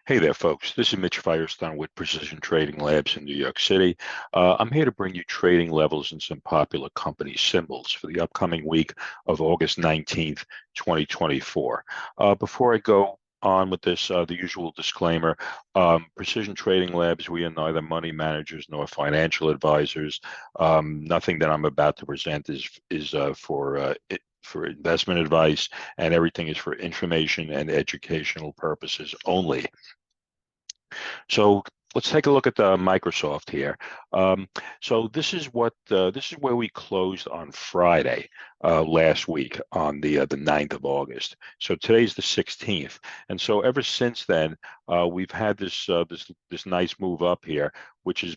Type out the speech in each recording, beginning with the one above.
Hey there, folks. This is Mitch Firestone with Precision Trading Labs in New York City. I'm here to bring you trading levels and some popular company symbols for the upcoming week of August 19th, 2024. Before I go on with this, the usual disclaimer, Precision Trading Labs, we are neither money managers nor financial advisors. Nothing that I'm about to present is for investment advice, and everything is for information and educational purposes only. So let's take a look at the Microsoft here. So this is where we closed on Friday last week on the 9th of August. So today's the 16th, and so ever since then we've had this nice move up here, which is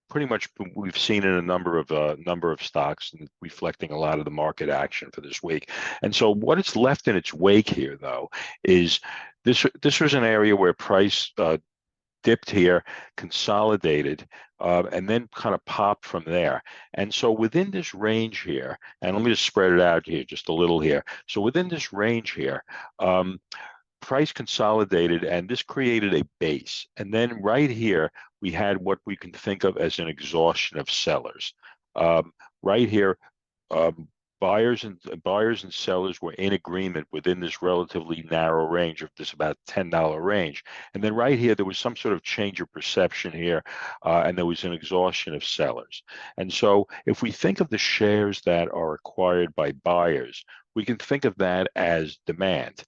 pretty much we've seen in a number of stocks and reflecting a lot of the market action for this week. And so what it's left in its wake here, though, is this was an area where price dipped here, consolidated, and then kind of popped from there. And so within this range here, and let me just spread it out here just a little here. So within this range here, price consolidated, and this created a base. And then right here, we had what we can think of as an exhaustion of sellers. Right here, um, buyers and sellers were in agreement within this relatively narrow range of this about $10 range. And then right here, there was some sort of change of perception here, and there was an exhaustion of sellers. And so if we think of the shares that are acquired by buyers, we can think of that as demand.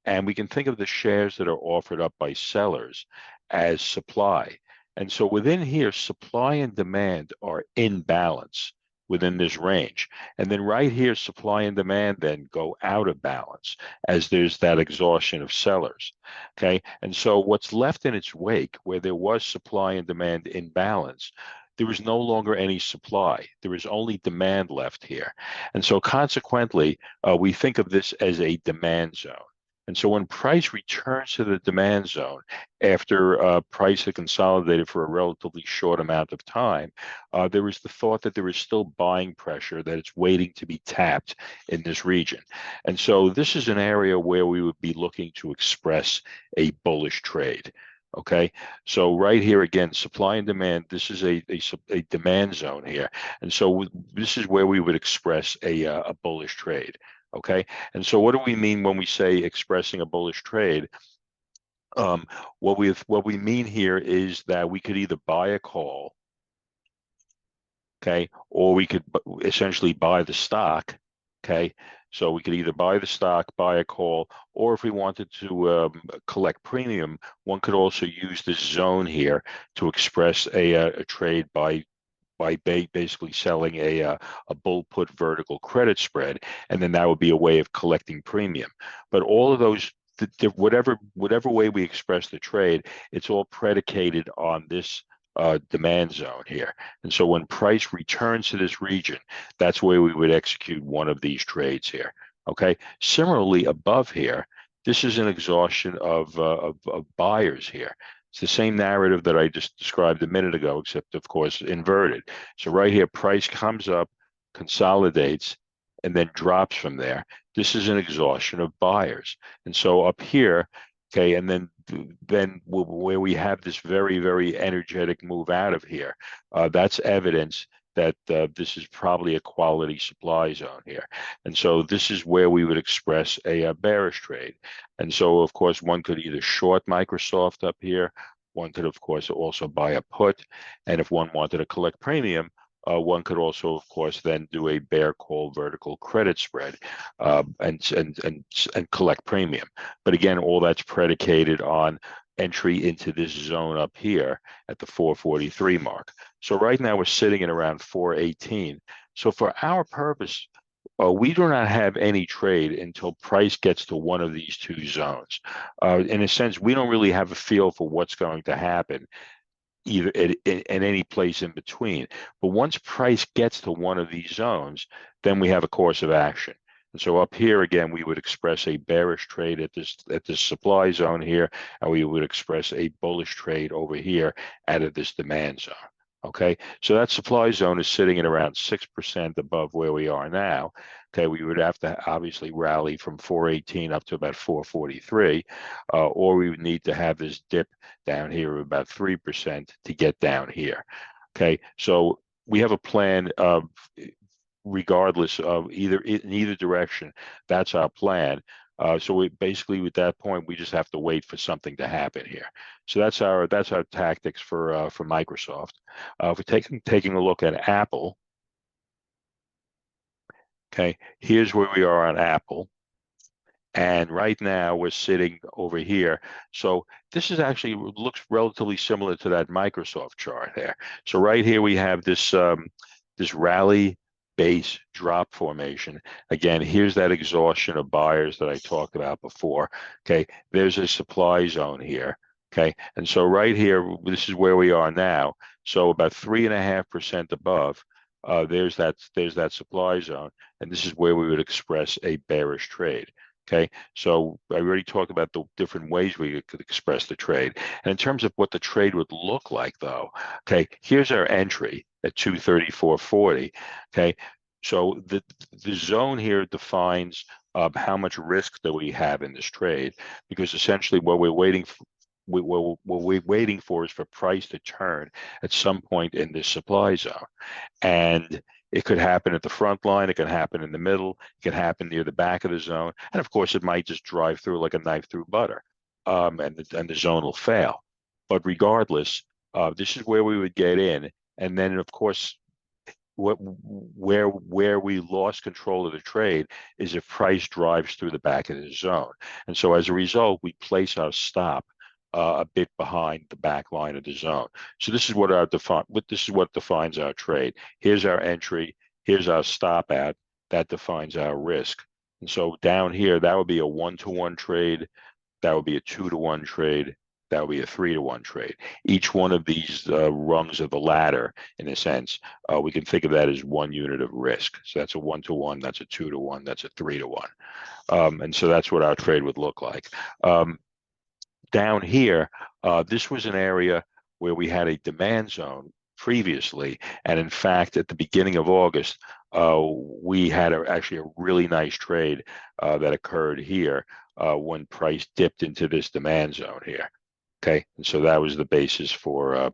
And we can think of the shares that are offered up by sellers as supply. And so within here, supply and demand are in balance within this range. And then right here, supply and demand then go out of balance as there's that exhaustion of sellers. Okay. And so what's left in its wake, where there was supply and demand in balance, there is no longer any supply. There is only demand left here. And so consequently, we think of this as a demand zone. And so when price returns to the demand zone after price had consolidated for a relatively short amount of time, there is the thought that there is still buying pressure, that it's waiting to be tapped in this region. And so this is an area where we would be looking to express a bullish trade. Okay, so right here again, supply and demand, this is a demand zone here. And so this is where we would express a bullish trade. Okay, and so what do we mean when we say expressing a bullish trade? What we mean here is that we could either buy a call, okay, or we could essentially buy the stock, okay. So we could either buy the stock, buy a call, or if we wanted to collect premium, one could also use this zone here to express a trade by basically selling a bull put vertical credit spread, and then that would be a way of collecting premium. But all of those, whatever way we express the trade, it's all predicated on this demand zone here. And so when price returns to this region, that's where we would execute one of these trades here. Okay. Similarly, above here, this is an exhaustion of buyers here. It's the same narrative that I just described a minute ago, except of course inverted. So right here, price comes up, consolidates, and then drops from there. This is an exhaustion of buyers. And so up here, okay, and then where we have this very, very energetic move out of here, that's evidence that this is probably a quality supply zone here. And so this is where we would express a bearish trade. And so, of course, one could either short Microsoft up here. One could, of course, also buy a put. And if one wanted to collect premium, one could also, of course, then do a bear call vertical credit spread and collect premium. But again, all that's predicated on entry into this zone up here at the 443 mark. So right now we're sitting at around 418. So for our purpose, we do not have any trade until price gets to one of these two zones. In a sense, we don't really have a feel for what's going to happen either at any place in between. But once price gets to one of these zones, then we have a course of action. And so up here again, we would express a bearish trade at this supply zone here, and we would express a bullish trade over here out of this demand zone. Okay, so that supply zone is sitting at around 6% above where we are now. Okay, we would have to obviously rally from 418 up to about 443, or we would need to have this dip down here of about 3% to get down here. Okay, so we have a plan of, regardless of either in either direction, that's our plan. So we basically at that point we just have to wait for something to happen here. So that's our tactics for Microsoft. If we're taking a look at Apple, okay, here's where we are on Apple. And right now we're sitting over here. So this is actually looks relatively similar to that Microsoft chart there. So right here we have this rally base drop formation. Again, here's that exhaustion of buyers that I talked about before. Okay, there's a supply zone here. Okay, and so right here, this is where we are now. So about 3.5% above, there's that supply zone, and this is where we would express a bearish trade. Okay, so I already talked about the different ways we could express the trade. And in terms of what the trade would look like, though, okay, here's our entry at 234.40. Okay, so the zone here defines how much risk that we have in this trade, because essentially what we're waiting for. What we're waiting for is for price to turn at some point in this supply zone. And it could happen at the front line, it can happen in the middle, it can happen near the back of the zone, and of course it might just drive through like a knife through butter, and the zone will fail. But regardless, this is where we would get in, and then of course where we lost control of the trade is if price drives through the back of the zone. And so as a result, we place our stop a bit behind the back line of the zone. So this is what defines our trade. Here's our entry, here's our stop at, that defines our risk. And so down here, that would be a 1-to-1 trade, that would be a 2-to-1 trade, that would be a 3-to-1 trade. Each one of these rungs of the ladder, in a sense, we can think of that as one unit of risk. So that's a 1-to-1, that's a 2-to-1, that's a 3-to-1. And so that's what our trade would look like. Down here, this was an area where we had a demand zone previously. And in fact, at the beginning of August, we had actually a really nice trade that occurred here when price dipped into this demand zone here. Okay, and so that was the basis for a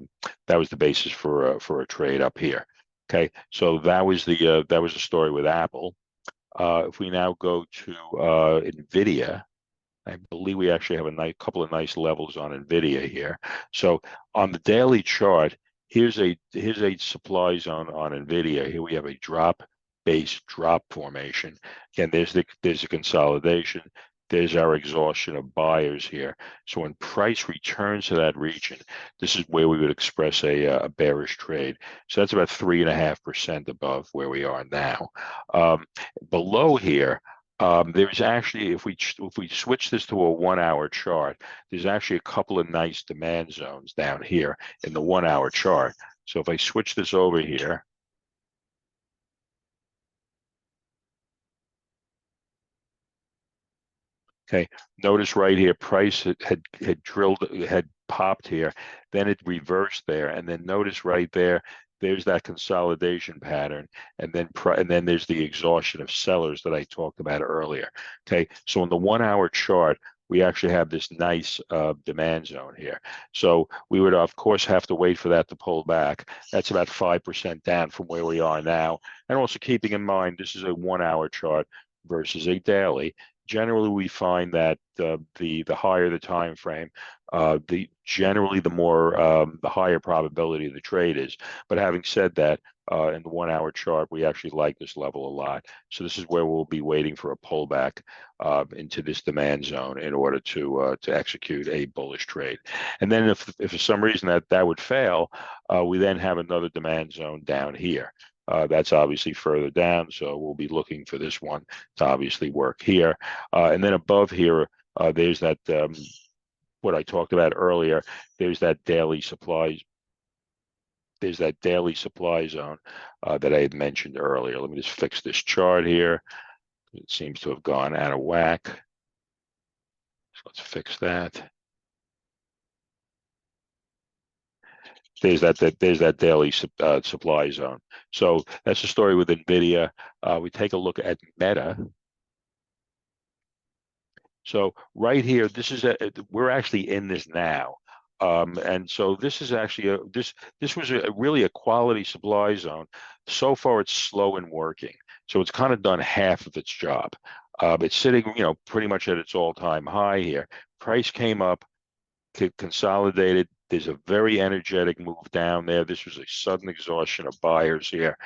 trade up here. Okay, so that was the story with Apple. If we now go to Nvidia, I believe we actually have a couple of nice levels on Nvidia here. So on the daily chart, here's a supply zone on Nvidia. Here we have a base drop formation. Again, there's a consolidation. There's our exhaustion of buyers here. So when price returns to that region, this is where we would express a bearish trade. So that's about 3.5% above where we are now. Below here, there's actually, if we switch this to a 1-hour chart, there's actually a couple of nice demand zones down here in the 1-hour chart. So if I switch this over here, okay, notice right here, price had popped here, then it reversed there, and then notice right there, there's that consolidation pattern, and then there's the exhaustion of sellers that I talked about earlier. Okay, so in the 1-hour chart, we actually have this nice demand zone here. So we would of course have to wait for that to pull back. That's about 5% down from where we are now, and also keeping in mind this is a 1-hour chart versus a daily. Generally, we find that the higher the time frame, generally the higher probability of the trade is. But having said that, in the 1-hour chart, we actually like this level a lot. So this is where we'll be waiting for a pullback into this demand zone in order to execute a bullish trade. And then if for some reason that would fail, we then have another demand zone down here. That's obviously further down, so we'll be looking for this one to obviously work here. And then above here, there's that what I talked about earlier. There's that daily supply zone that I had mentioned earlier. Let me just fix this chart here. It seems to have gone out of whack. So let's fix that. there's that daily supply zone. So that's the story with Nvidia. We take a look at Meta. So right here, we're actually in this now. And so this is actually this was really a quality supply zone. So far, it's slow in working. So it's kind of done half of its job. It's sitting, pretty much at its all-time high here. Price came up, consolidated. There's a very energetic move down there. This was a sudden exhaustion of buyers here.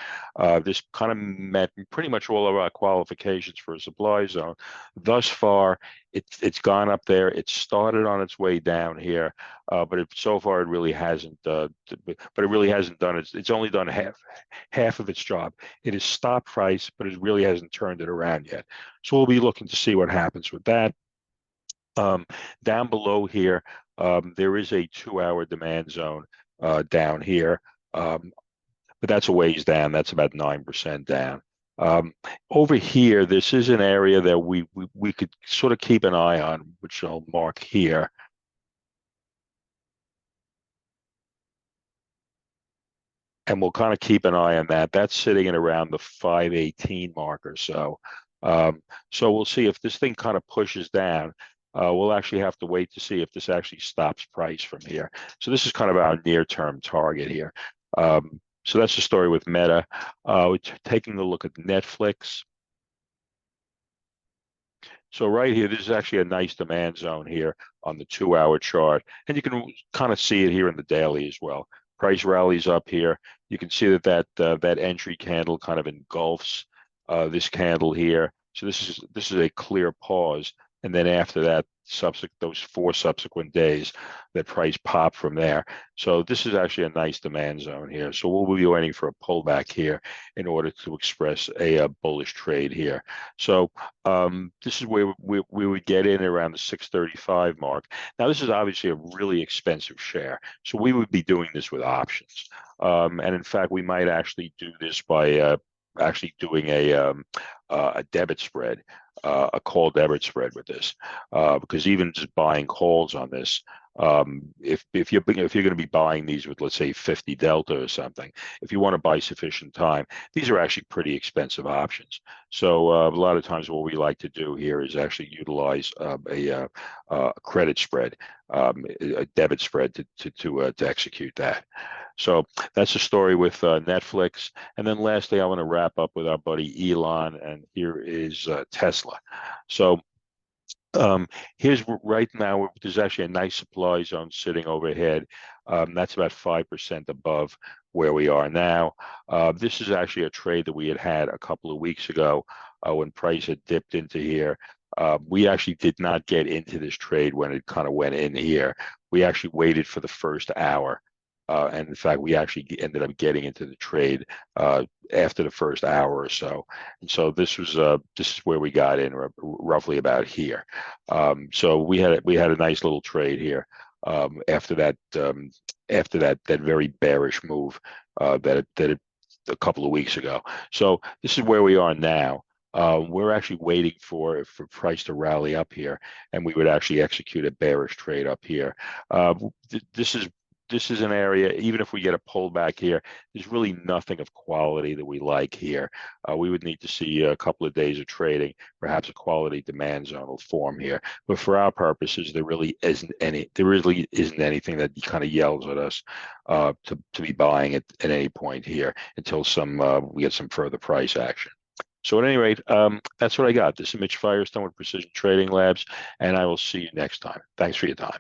This kind of met pretty much all of our qualifications for a supply zone. Thus far, it's gone up there. It started on its way down here, but so far it really hasn't. But it really hasn't done it. It's only done half of its job. It has stopped price, but it really hasn't turned it around yet. So we'll be looking to see what happens with that. Down below here, there is a 2-hour demand zone down here, but that's a ways down. That's about 9% down. Over here, this is an area that we could sort of keep an eye on, which I'll mark here. And we'll kind of keep an eye on that. That's sitting at around the 518 mark or so. So we'll see if this thing kind of pushes down. We'll actually have to wait to see if this actually stops price from here. So this is kind of our near-term target here. So that's the story with Meta. We're taking a look at Netflix. So right here, this is actually a nice demand zone here on the 2-hour chart. And you can kind of see it here in the daily as well. Price rallies up here. You can see that entry candle kind of engulfs this candle here. So this is a clear pause. And then after that, those 4 subsequent days, that price popped from there. So this is actually a nice demand zone here. So we'll be waiting for a pullback here in order to express a bullish trade here. So this is where we would get in around the 635 mark. Now this is obviously a really expensive share, so we would be doing this with options. And in fact, we might actually do this by actually doing a debit spread, a call debit spread with this, because even just buying calls on this, if you're going to be buying these with, let's say, 50 delta or something, if you want to buy sufficient time, these are actually pretty expensive options. So a lot of times what we like to do here is actually utilize a credit spread, a debit spread to execute that. So that's the story with Netflix. And then lastly, I want to wrap up with our buddy Elon, and here is Tesla. So here's right now, there's actually a nice supply zone sitting overhead. That's about 5% above where we are now. This is actually a trade that we had a couple of weeks ago when price had dipped into here. We actually did not get into this trade when it kind of went in here. We actually waited for the first hour. And in fact, we actually ended up getting into the trade after the first hour or so. And so this is where we got in, roughly about here. So we had a nice little trade here after that very bearish move that it a couple of weeks ago. So this is where we are now. We're actually waiting for price to rally up here, and we would actually execute a bearish trade up here. This is an area, even if we get a pullback here, there's really nothing of quality that we like here. We would need to see a couple of days of trading, perhaps a quality demand zone will form here. But for our purposes, there really isn't anything that kind of yells at us to be buying at any point here until we get some further price action. So at any rate, that's what I got. This is Mitch Firestone with Precision Trading Labs, and I will see you next time. Thanks for your time.